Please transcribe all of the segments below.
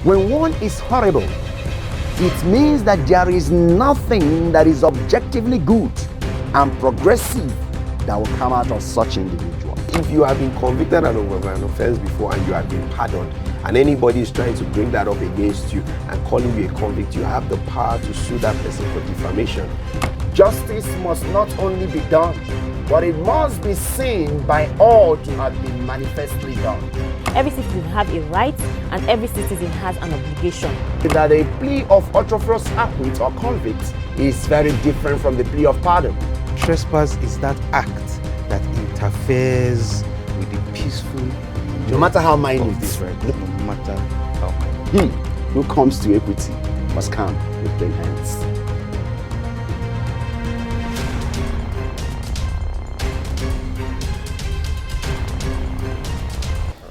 When one is horrible, it means that there is nothing that is objectively good and progressive that will come out of such individual. If you have been convicted of an offense before and you have been pardoned, and anybody is trying to bring that up against you and calling you a convict, you have the power to sue that person for defamation. Justice must not only be done, but it must be seen by all to have been manifestly done. Every citizen has a right and every citizen has an obligation. That a plea of ultra-virus acquit or convict is very different from the plea of pardon. Trespass is that act that interferes with the peaceful. No matter how minute of this right, no matter how minute. Who comes to equity must come with clean hands.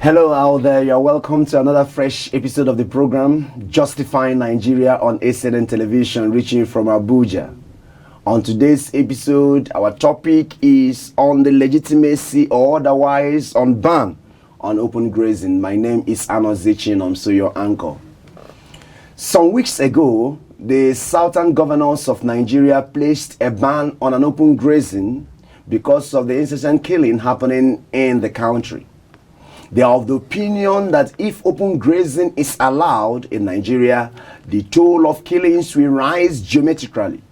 Hello out there, you're welcome to another fresh episode of the program Justifying Nigeria on ACNN television, reaching from Abuja. On today's episode, our topic is on the legitimacy or otherwise on ban on open grazing. My name is Zachin, I'm so your anchor. Some weeks ago, the southern governors of Nigeria placed a ban on an open grazing because of the incessant killing happening in the country. They are of the opinion that if open grazing is allowed in Nigeria, the toll of killings will rise geometrically.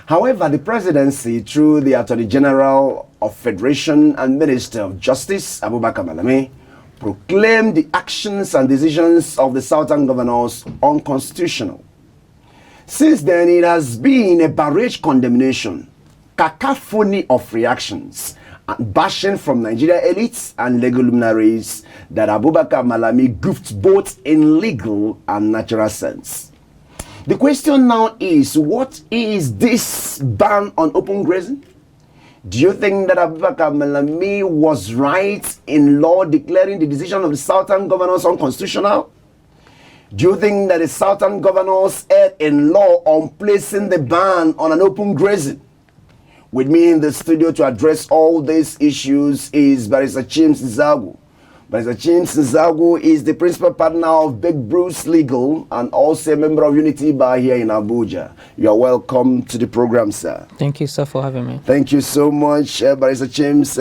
However, the presidency, through the Attorney General of Federation and Minister of Justice, Abubakar Malami, proclaimed the actions and decisions of the southern governors unconstitutional. Since then, it has been a barrage condemnation, cacophony of reactions, and bashing from Nigeria elites and legal luminaries that Abubakar Malami goofed both in legal and natural sense. The question now is, what is this ban on open grazing? Do you think that Abubakar Malami was right in law declaring the decision of the southern governors unconstitutional? Do you think that the southern governors erred in law on placing the ban on an open grazing? With me in the studio to address all these issues is Barrister James Nzagu. Barrister James Nzagu is the principal partner of Big Bruce Legal and also a member of Unity Bar here in Abuja. You are welcome to the program, sir. Thank you, sir, for having me. Thank you so much, Barrister James.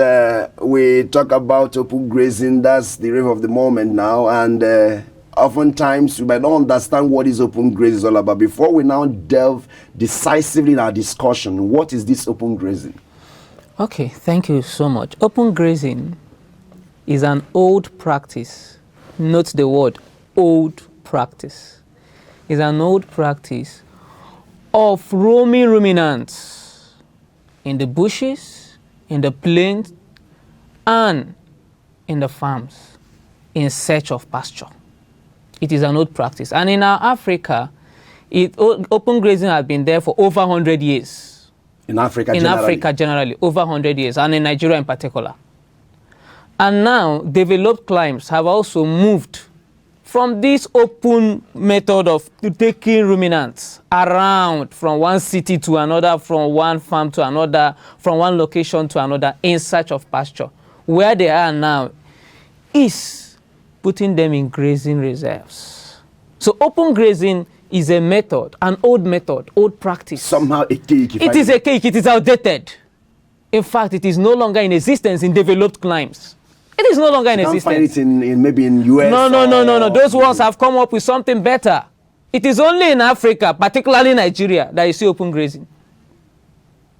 We talk about open grazing. That's the rave of the moment now, and oftentimes we might not understand what is open grazing is all about. Before we now delve decisively in our discussion, what is this open grazing? Okay, thank you so much. Open grazing is an old practice. Note the word old practice. It's an old practice of roaming ruminants in the bushes, in the plains, and in the farms in search of pasture. It is an old practice. And in our Africa, open grazing has been there for over 100 years. In Africa generally, over 100 years, and in Nigeria in particular. And now, developed climes have also moved from this open method of taking ruminants around from one city to another, from one farm to another, from one location to another, in search of pasture. Where they are now is putting them in grazing reserves. So open grazing is a method, an old practice. Somehow a cake. It is a cake, it is outdated. In fact, it is no longer in existence in developed climes. It is no longer in existence. You can't find it in maybe in US. No. Those ones have come up with something better. It is only in Africa, particularly Nigeria, that you see open grazing.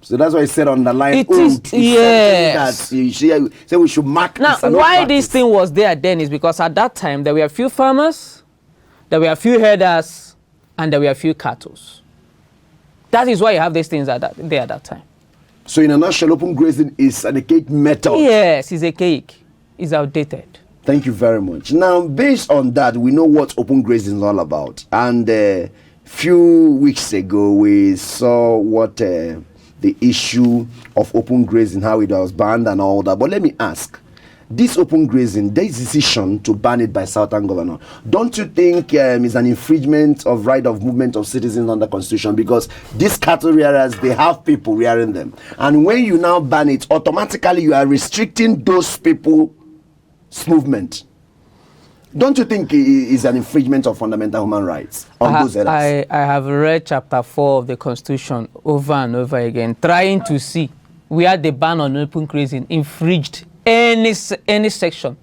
So that's why I said on the line. It is, yes. That you say we should mark. Now, why this thing was there then is because at that time there were a few farmers, there were a few herders, and there were a few cattle. That is why you have these things there at that time. So in a nutshell, open grazing is an archaic method. Yes, it's archaic. It's outdated. Thank you very much. Now, based on that, we know what open grazing is all about. And a few weeks ago, we saw what the issue of open grazing, how it was banned and all that. But let me ask, this open grazing, this decision to ban it by Southern Governor, don't you think is an infringement of right of movement of citizens under Constitution? Because these cattle rearers, they have people rearing them. And when you now ban it, automatically you are restricting those people's movement. Don't you think it is an infringement of fundamental human rights on those headers? I have read chapter 4 of the Constitution over and over again, trying to see where the ban on open grazing infringed any section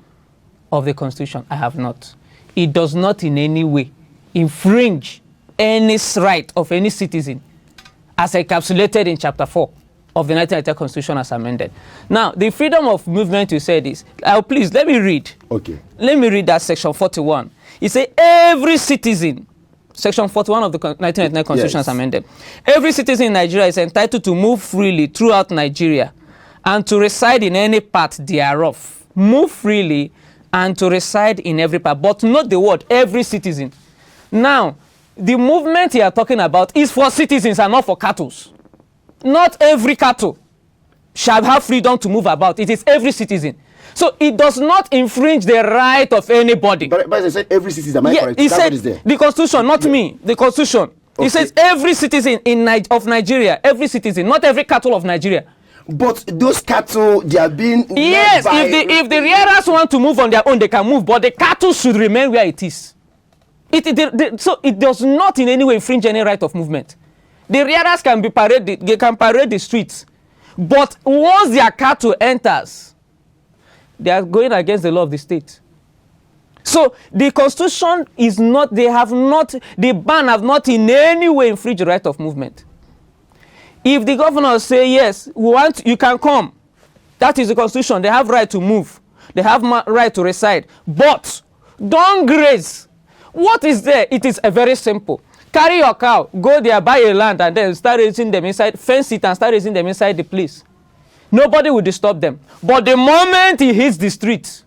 of the Constitution. I have not. It does not in any way infringe any right of any citizen as encapsulated in chapter 4 of the 1990 Constitution as amended. Now, the freedom of movement, you said is, please, let me read. Okay. Let me read that section 41. It says, every citizen, section 41 of the 1999 Constitution as amended, every citizen in Nigeria is entitled to move freely throughout Nigeria and to reside in any part thereof. Move freely and to reside in every part, but not the word every citizen. Now, the movement you are talking about is for citizens and not for cattle. Not every cattle shall have freedom to move about. It is every citizen. So it does not infringe the right of anybody. But I said every citizen, am I correct? He said the Constitution, not me. The Constitution. Okay. It says every citizen of Nigeria, every citizen, not every cattle of Nigeria. But those cattle, they are being... Yes, if the rearers want to move on their own, they can move, but the cattle should remain where it is. So it does not in any way infringe any right of movement. The rearers can be paraded, they can parade the streets, but once their cattle enters, they are going against the law of the state. So the Constitution is not, the ban have not in any way infringed the right of movement. If the governors say, yes, we want, you can come, that is the Constitution, they have right to move, they have right to reside, but don't graze. What is there? It is very simple. Carry your cow, go there, buy a land, and then start raising them inside, fence it and start raising them inside the place. Nobody will disturb them. But the moment he hits the street,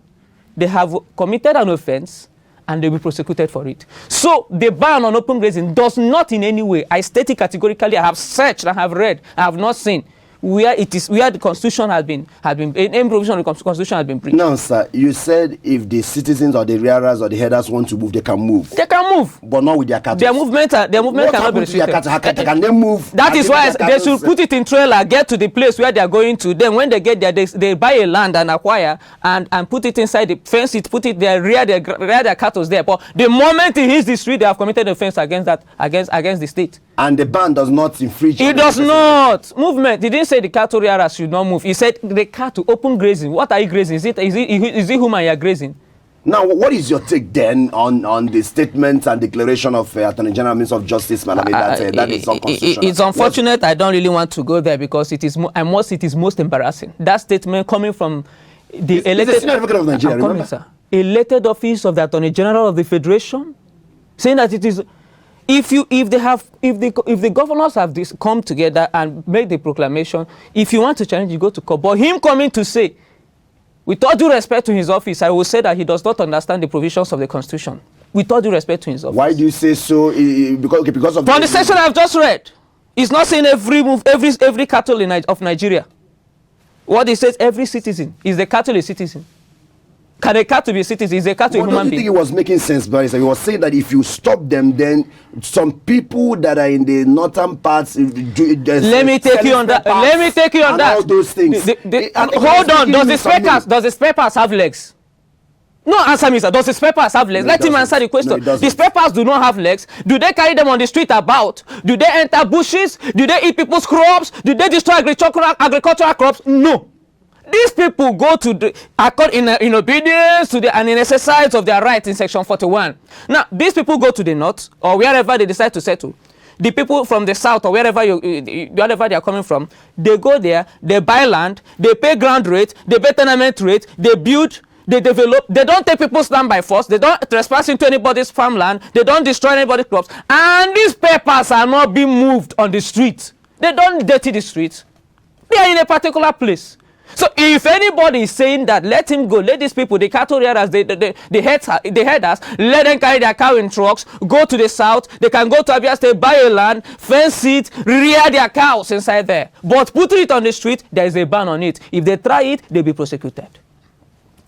they have committed an offense and they will be prosecuted for it. So the ban on open grazing does not in any way, I state it categorically, I have searched, I have read, I have not seen where the Constitution has been any provision of the Constitution has been breached. Now, sir, you said if the citizens or the rearers or the headers want to move, they can move. They can move, but not with their cattle. Their movement cannot be restricted. Can they move? That is why they should put it in trailer, get to the place where they are going to. Then when they get there, they buy a land and acquire and put it inside the fence. It put it there, rear their cattle there. But the moment it hits the street, they have committed an offense against the state. And the ban does not infringe. It does not. Movement. He didn't say the cattle rearers should not move. He said the cattle open grazing. What are you grazing? Is it human you are grazing? Now, what is your take then on the statement and declaration of Attorney General Minister of Justice, Madam, that is unconstitutional? It's unfortunate. I don't really want to go there because it is most embarrassing. That statement coming from the elected advocate of Nigeria, remember? Sir, elected office of the Attorney General of the Federation, saying that it is. If the governors have come together and made the proclamation, if you want to challenge, you go to court. But him coming to say, with all due respect to his office, I will say that he does not understand the provisions of the Constitution. With all due respect to his office. Why do you say so? Because of from the section I've just read, it's not saying every cattle of Nigeria. What he says, every citizen is the cattle a citizen. Can a cattle be a citizen? Is a cattle a human being? I don't think it was making sense, Barrister. He was saying that if you stop them, then some people that are in the northern parts... Let me take you on that. Let me take you on that. All those things. Hold on. Does the spare parts have legs? No, answer me, sir. Does the spare parts have legs? No, let him answer the question. No, the spare parts do not have legs. Do they carry them on the street about? Do they enter bushes? Do they eat people's crops? Do they destroy agricultural crops? No. These people go to in obedience to and in exercise of their rights in section 41. Now, these people go to the north or wherever they decide to settle. The people from the south or wherever they are coming from, they go there, they buy land, they pay ground rate, they pay tenement rate, they build, they develop. They don't take people's land by force. They don't trespass into anybody's farmland. They don't destroy anybody's crops. And these papers are not being moved on the street. They don't dirty the streets. They are in a particular place. So if anybody is saying that, let him go, let these people, the cattle rearers, the headers, let them carry their cow in trucks, go to the south, they can go to Abia State, buy a land, fence it, rear their cows inside there. But putting it on the street, there is a ban on it. If they try it, they'll be prosecuted.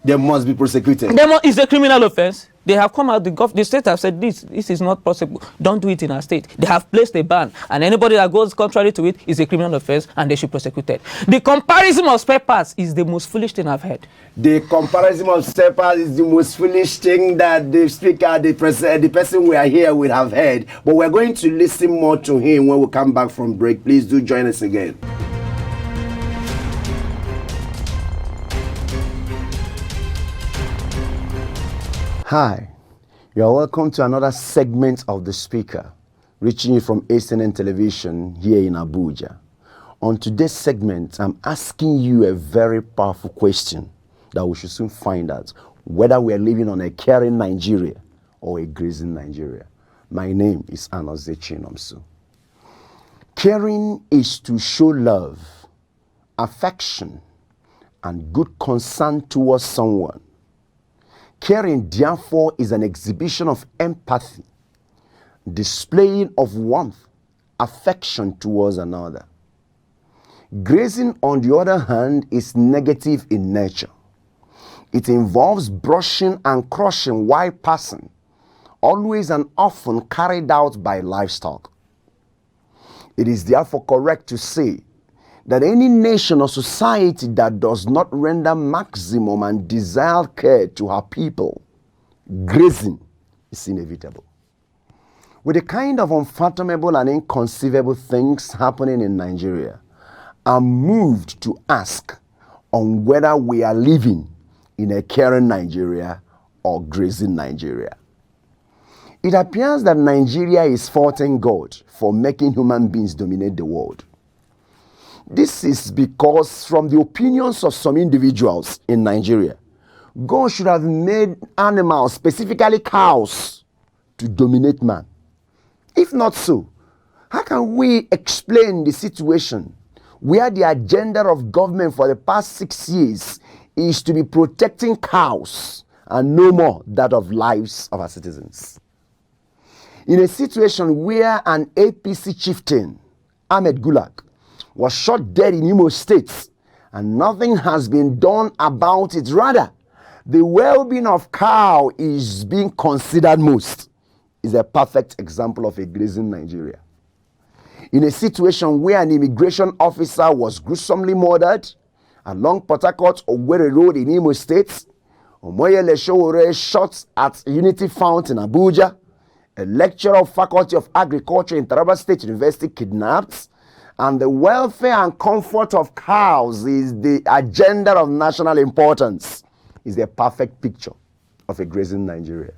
They must be prosecuted. It's a criminal offense. They have come out, the state have said this is not possible. Don't do it in our state. They have placed a ban, and anybody that goes contrary to it is a criminal offense, and they should prosecute it. The comparison of spare parts is the most foolish thing I've heard. The comparison of spare parts is the most foolish thing that the speaker, the person we are here will have heard. But we're going to listen more to him when we come back from break. Please do join us again. Hi, you are welcome to another segment of The Speaker, reaching you from ACNN Television here in Abuja. On today's segment, I'm asking you a very powerful question that we should soon find out whether we are living on a caring Nigeria or a grazing Nigeria. My name is Anoze Chinomso. Caring is to show love, affection, and good concern towards someone. Caring, therefore, is an exhibition of empathy, displaying of warmth, affection towards another. Grazing, on the other hand, is negative in nature. It involves brushing and crushing while passing, always and often carried out by livestock. It is therefore correct to say that any nation or society that does not render maximum and desired care to her people, grazing is inevitable. With the kind of unfathomable and inconceivable things happening in Nigeria, I'm moved to ask on whether we are living in a caring Nigeria or grazing Nigeria. It appears that Nigeria is faulting God for making human beings dominate the world. This is because, from the opinions of some individuals in Nigeria, God should have made animals, specifically cows, to dominate man. If not so, how can we explain the situation where the agenda of government for the past 6 years is to be protecting cows and no more that of lives of our citizens? In a situation where an APC chieftain, Ahmed Gulag, was shot dead in Imo State, and nothing has been done about it. Rather, the well-being of cow is being considered most, is a perfect example of a grazing Nigeria. In a situation where an immigration officer was gruesomely murdered along Port Harcourt Owerri Road in Imo State, Omoyele Sowore shot at Unity Fount in Abuja, a lecturer of Faculty of Agriculture in Taraba State University kidnapped, and the welfare and comfort of cows is the agenda of national importance, is a perfect picture of a grazing Nigeria.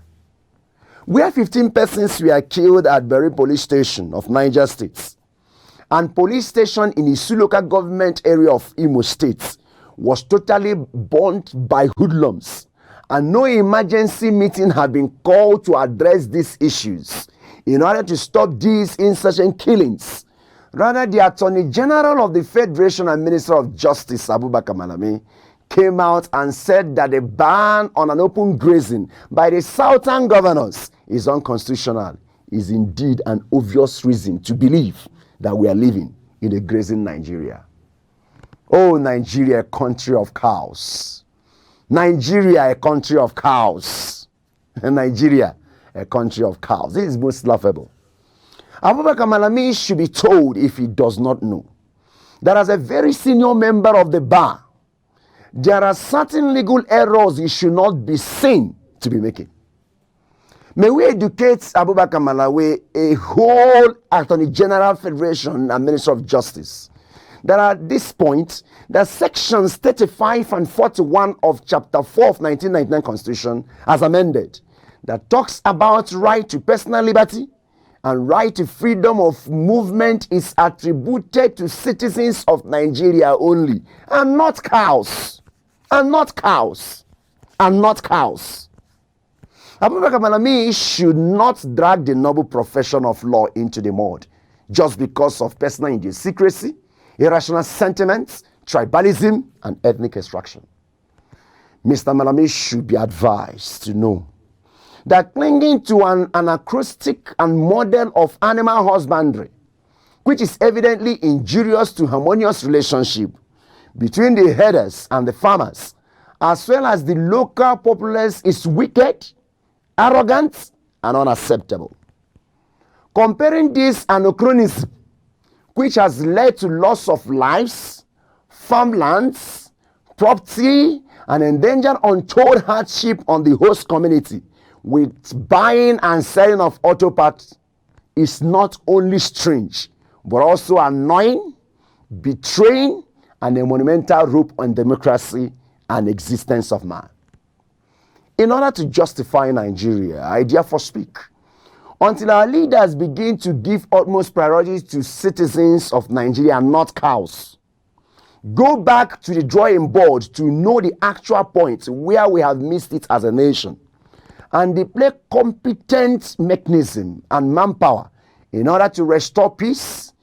Where 15 persons were killed at Berry Police Station of Niger State, and police station in Isu local government area of Imo State was totally burnt by hoodlums, and no emergency meeting had been called to address these issues in order to stop these incessant killings. Rather, the Attorney General of the Federation and Minister of Justice, Abubakar Malami, came out and said that the ban on an open grazing by the southern governors is unconstitutional. Is indeed an obvious reason to believe that we are living in a grazing Nigeria. Oh, Nigeria, a country of cows. Nigeria, a country of cows. Nigeria, a country of cows. This is most laughable. Abubakar Malami should be told, if he does not know, that as a very senior member of the bar, there are certain legal errors he should not be seen to be making. May we educate Abubakar Malami, a whole Attorney General Federation and Minister of Justice, that at this point, that sections 35 and 41 of Chapter 4 of 1999 Constitution, as amended, that talks about right to personal liberty and right to freedom of movement is attributed to citizens of Nigeria only, and not cows, and not cows, and not cows. Abubakar Malami should not drag the noble profession of law into the mud just because of personal idiosyncrasy, irrational sentiments, tribalism, and ethnic extraction. Mr. Malami should be advised to know that clinging to an anachronistic and model of animal husbandry, which is evidently injurious to harmonious relationship between the herders and the farmers, as well as the local populace, is wicked arrogant, and unacceptable. Comparing this anachronism, which has led to loss of lives, farmlands, property, and endangered untold hardship on the host community with buying and selling of auto parts, is not only strange, but also annoying, betraying, and a monumental rope on democracy and existence of man. In order to justify Nigeria, I therefore speak, until our leaders begin to give utmost priority to citizens of Nigeria, not cows. Go back to the drawing board to know the actual point where we have missed it as a nation, and deploy competent mechanism and manpower in order to restore peace,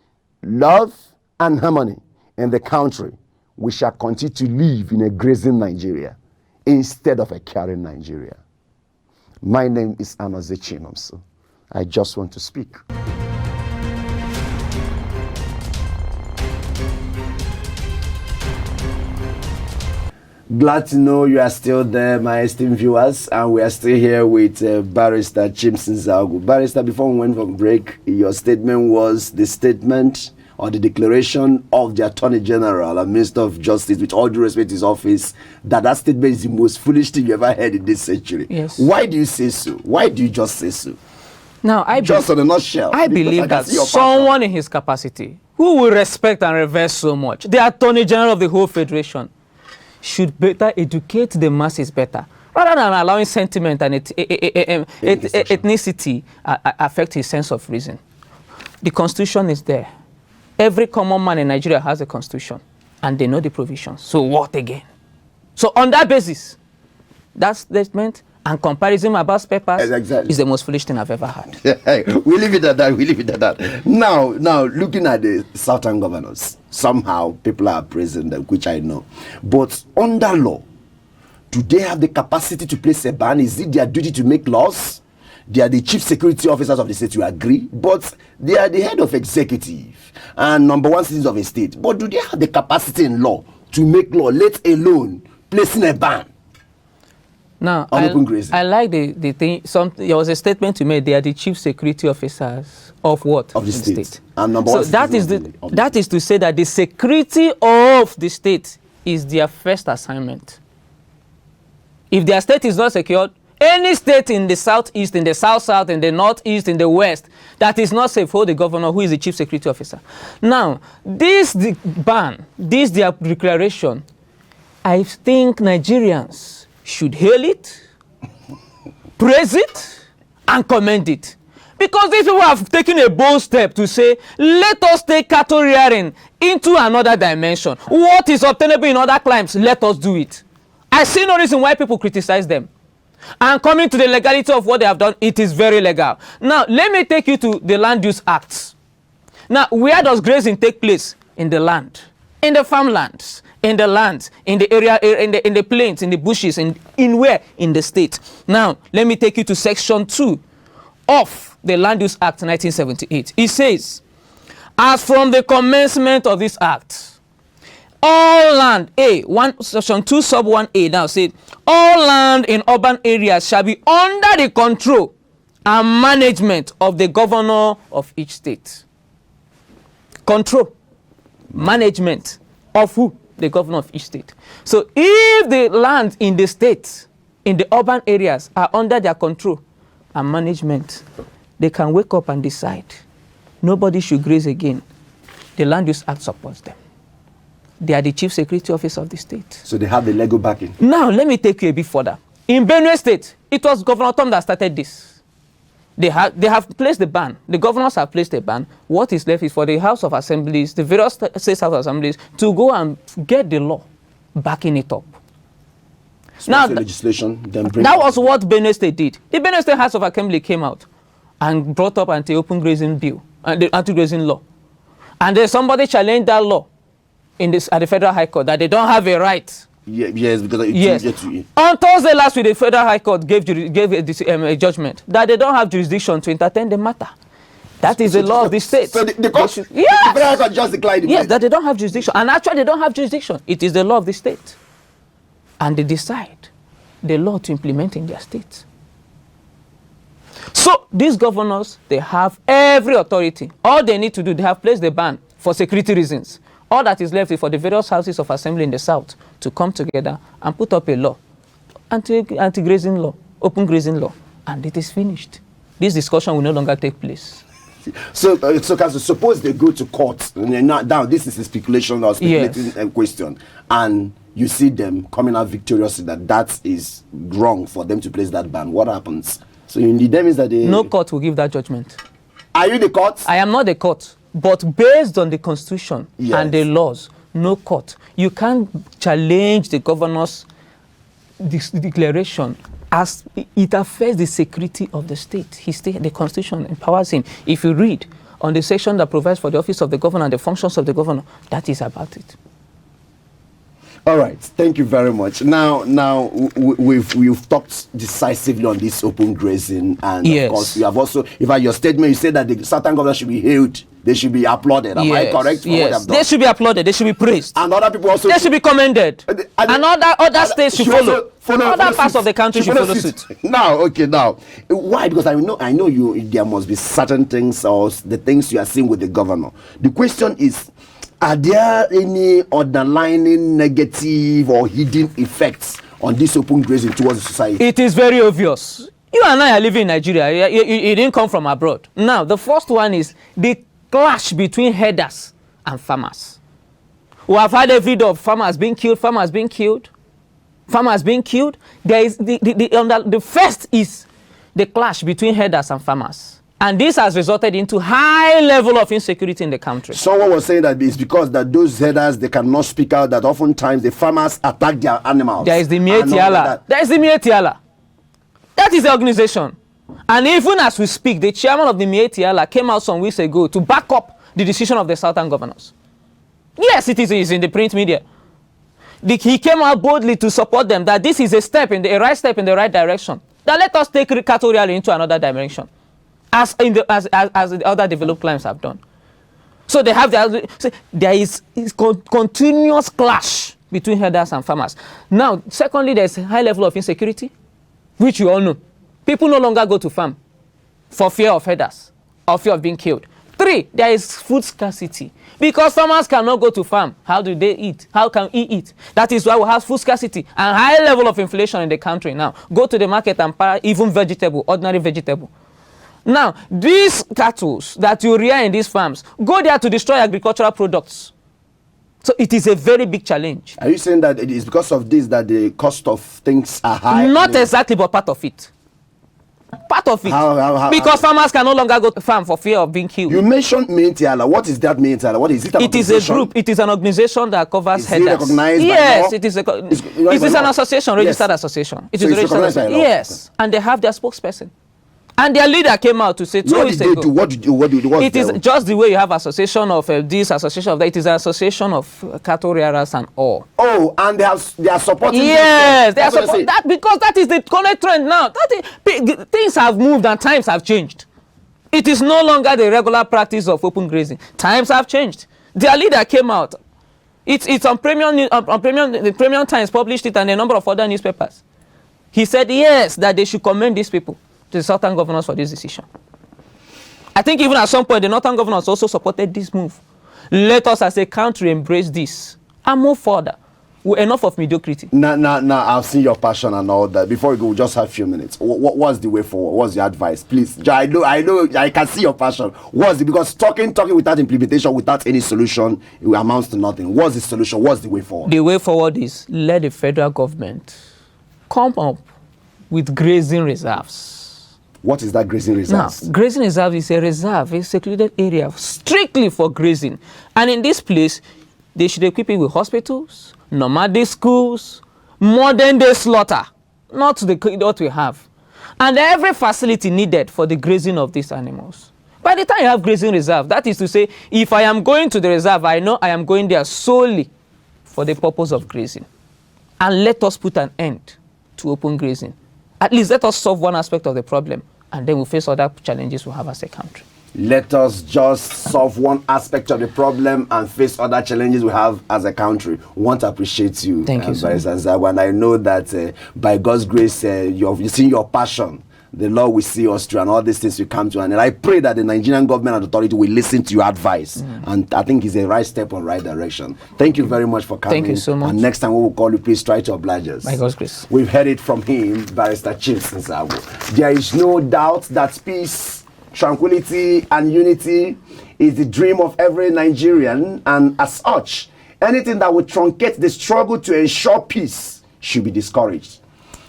love, and harmony in the country. We shall continue to live in a grazing Nigeria instead of a caring Nigeria. My name is Anozie Chinomso. I just want to speak. Glad to know you are still there, my esteemed viewers, and we are still here with Barrister Chimson Zagu. Barrister, before we went from break, your statement was the statement or the declaration of the Attorney General and Minister of Justice, with all due respect to his office, that statement is the most foolish thing you ever heard in this century. Yes. Why do you say so? Why do you just say so? Now, just on a nutshell. I believe that someone in his capacity who will respect and revere so much, the Attorney General of the whole Federation, should better educate the masses better, rather than allowing sentiment and ethnicity affect his sense of reason. The Constitution is there. Every common man in Nigeria has a Constitution, and they know the provisions. So what again? So on that basis, that statement and comparison about papers is the most foolish thing I've ever heard. We leave it at that. We leave it at that. Now, looking at the Southern governors, somehow people are praising them, which I know. But under law, do they have the capacity to place a ban? Is it their duty to make laws? They are the chief security officers of the state, you agree, but they are the head of executive and number one citizens of a state. But do they have the capacity in law to make law, let alone placing a ban? Now, I like the thing. There was a statement you made. They are the chief security officers of what? Of the state. And number one. So that is to say that the security of the state is their first assignment. If their state is not secured, any state in the southeast, in the south-south, in the northeast, in the west, that is not safe, hold the governor, who is the chief security officer. Now, this ban, this their declaration, I think Nigerians should hail it, praise it, and commend it. Because these people have taken a bold step to say, let us take cattle rearing into another dimension. What is obtainable in other climes, let us do it. I see no reason why people criticize them. And coming to the legality of what they have done, it is very legal. Now, let me take you to the Land Use Act. Now, where does grazing take place? In the land, in the farmlands, in the lands, in the area, in the plains, in the bushes, in where? In the state. Now, let me take you to Section 2 of the Land Use Act 1978. It says, as from the commencement of this act, all land, Section 2 sub 1A now said, all land in urban areas shall be under the control and management of the governor of each state. Control, management of who? The governor of each state. So if the land in the state, in the urban areas, are under their control and management, they can wake up and decide nobody should graze again. The Land Use Act supports them. They are the chief security officer of the state. So they have the legal backing. Now, let me take you a bit further. In Benue State, it was Governor Tom that started this. They have placed the ban. The governors have placed a ban. What is left is for the House of Assemblies, the various state House of Assemblies, to go and get the law, backing it up. So now, the legislation, then that was what Benue State did. The Benue State House of Assembly came out and brought up anti-open grazing bill, the anti-grazing law. And then somebody challenged that law at the Federal High Court, that they don't have a right. Yes, because on Thursday last week, the Federal High Court gave a judgment that they don't have jurisdiction to entertain the matter. That is the law of the state. So the Federal High Court just declined it. Yes, that they don't have jurisdiction. And actually, they don't have jurisdiction. It is the law of the state. And they decide the law to implement in their state. So these governors, they have every authority. All they need to do, they have placed the ban for security reasons. All that is left is for the various houses of assembly in the south to come together and put up a law, anti-grazing law, open grazing law, and it is finished. This discussion will no longer take place. So Council, suppose they go to court. Now, this is a speculation or speculating question, and you see them coming out victoriously that is wrong for them to place that ban. What happens? So in the them is that they... No court will give that judgment. Are you the court? I am not the court, but based on the constitution and the laws, no court. You can't challenge the governor's declaration as it affects the security of the state. The constitution empowers him. If you read on the section that provides for the office of the governor and the functions of the governor, that is about it. All right, thank you very much. Now we've talked decisively on this open grazing, and of course you have also, in fact, your statement, you said that the certain governors should be hailed, they should be applauded. Am I correct? For what they've done? They should be applauded, they should be praised, and other people also. They should be commended, and other states should follow. Other parts of the country should follow suit. Now, why? Because I know you. There must be certain things or the things you are seeing with the governor. The question is, are there any underlying negative or hidden effects on this open grazing towards the society? It is very obvious. You and I are living in Nigeria. You didn't come from abroad. Now, the first one is the clash between herders and farmers. We have had a video of farmers being killed. There is the first is the clash between herders and farmers. And this has resulted into high level of insecurity in the country. Someone was saying that it's because that those herders, they cannot speak out, that oftentimes the farmers attack their animals. There is the Mietiala. That is the organization. And even as we speak, the chairman of the Mietiala came out some weeks ago to back up the decision of the southern governors. Yes, it is in the print media. He came out boldly to support them, that this is a right step in the right direction. That let us take cattle rearing into another dimension, as the other developed climes have done. So they have there is continuous clash between herders and farmers. Now, secondly, there's a high level of insecurity, which you all know. People no longer go to farm for fear of herders or fear of being killed. 3, there is food scarcity. Because farmers cannot go to farm, how do they eat? How can we eat? That is why we have food scarcity and high level of inflation in the country now. Go to the market and buy even vegetable, ordinary vegetable. Now, these cattle that you rear in these farms, go there to destroy agricultural products. So it is a very big challenge. Are you saying that it is because of this that the cost of things are high? Not exactly, but part of it. Part of it. Because farmers can no longer go to farm for fear of being killed. You mentioned Mietiala. What is that Mietiala? What is it? It is a group. It is an organization that covers herders. Is it recognized yes, by law? It is an association, registered association. It is recognized by law. Yes, and they have their spokesperson. And their leader came out to say 2 weeks ago. What did they do? It is just the way you have association of this, association of that. It is an association of cattle rearers and all. Oh, and they are supporting. Yes, they are supporting that because that is the current trend now. Things have moved and times have changed. It is no longer the regular practice of open grazing. Times have changed. Their leader came out. It's on Premium. The Premium Times published it and a number of other newspapers. He said yes, that they should commend these people, the southern governors, for this decision. I think even at some point the northern governors also supported this move. Let us as a country embrace this and move further. Enough of mediocrity. Now, I've seen your passion and all that. Before we go, we just have a few minutes. What's the way forward? What's your advice? Please, I know, I can see your passion. What's it? Because talking without implementation, without any solution, it amounts to nothing. What's the solution? What's the way forward? The way forward is let the federal government come up with grazing reserves. What is that grazing reserve? Now, grazing reserve is a secluded area strictly for grazing. And in this place, they should equip it with hospitals, nomadic schools, modern day slaughter, not what we have. And every facility needed for the grazing of these animals. By the time you have grazing reserve, that is to say, if I am going to the reserve, I know I am going there solely for the purpose of grazing. And let us put an end to open grazing. At least let us solve one aspect of the problem, and then we'll face other challenges we have as a country. Let us just solve one aspect of the problem and face other challenges we have as a country. We want to appreciate you. Thank you, sir. And I know that by God's grace, you've seen your passion the law will see us through and all these things will come to an end. I pray that the Nigerian government and authority will listen to your advice. And I think it's a right step on right direction. Thank you very much for coming. Thank you so much. And next time we will call you, please try to oblige us. By God's grace. We've heard it from him, Barrister Chief Sinsabo. There is no doubt that peace, tranquility, and unity is the dream of every Nigerian, and as such, anything that would truncate the struggle to ensure peace should be discouraged.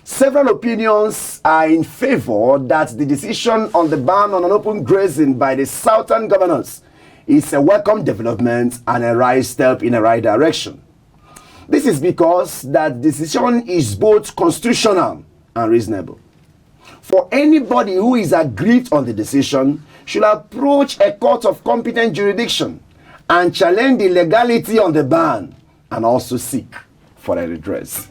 Several opinions are in favor that the decision on the ban on an open grazing by the southern governors is a welcome development and a right step in the right direction. This is because that decision is both constitutional and reasonable. For anybody who is aggrieved on the decision should approach a court of competent jurisdiction and challenge the legality on the ban and also seek for a redress.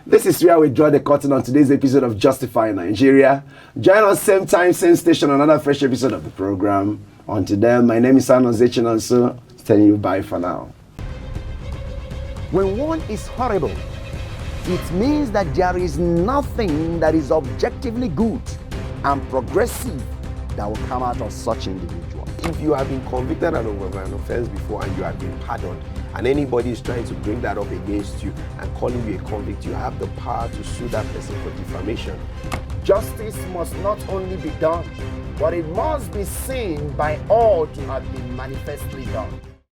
This is where we draw the curtain on today's episode of Justify Nigeria. Join us same time, same station, on another fresh episode of the program. Until then, my name is Anon Zechinonso, telling you bye for now. When one is horrible, it means that there is nothing that is objectively good and progressive that will come out of such individual. If you have been convicted of an offense before and you have been pardoned, and anybody is trying to bring that up against you and calling you a convict, you have the power to sue that person for defamation. Justice must not only be done, but it must be seen by all to have been manifestly done.